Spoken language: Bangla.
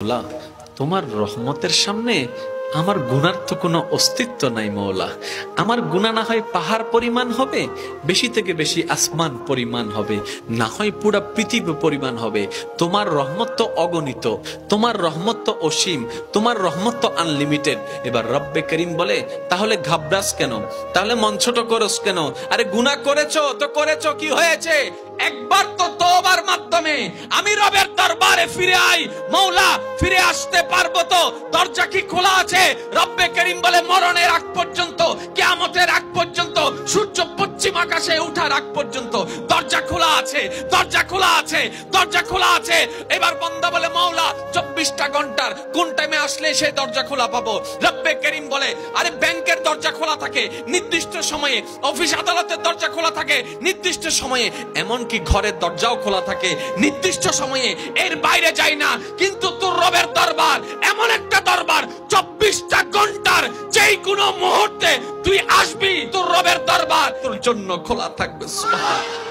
মৌলা, তোমার রহমতের সামনে আমার গুনার তো কোনো অস্তিত্ব নাই মৌলা। আমার গুনাহ না হয় পাহাড় পরিমাণ হবে, বেশি থেকে বেশি আসমান পরিমাণ হবে, না হয় পুরা পৃথিবী পরিমাণ হবে। তোমার রহমত তো অগণিত, তোমার রহমত তো অসীম, তোমার রহমত তো আনলিমিটেড। এবার রব্বে করিম বলে, তাহলে ঘাবড়াস কেন, তাহলে মন ছোট করস কেন? আরে গুনাহ করেছো তো করেছো, কি হয়েছে? একবার তো তওবার মাধ্যমে আমি রবের দরবারে ফিরে আই। মৌলা, ফিরে আসতে পারবো তো? দরজা কি খোলা আছে? রব্বে করিম বলে, মরণের আগ পর্যন্ত, কিয়ামতের আগ পর্যন্ত, সূর্য পশ্চিম আকাশে ওঠার আগ পর্যন্ত দরজা খোলা আছে, দরজা খোলা আছে, দরজা খোলা আছে। এবার বান্দা বলে, মৌলা 24টা ঘন্টার কোন টাইমে আসলে সেই দরজা খোলা পাবো? রব্বে করিম বলে, আরে ব্যাংকের দরজা খোলা থাকে নির্দিষ্ট সময়ে, অফিস আদালতের দরজা খোলা থাকে নির্দিষ্ট সময়ে, এমনকি ঘরের দরজাও খোলা থাকে নির্দিষ্ট সময়ে, এর বাইরে যাই না। কিন্তু তোর রবের দরবার এমন একটা দরবার, 24টা ঘন্টার যেই কোনো মুহূর্তে তুই আসবি, তোর রবের দরবার তোর জন্য খোলা থাকবে। সুবহানাল্লাহ।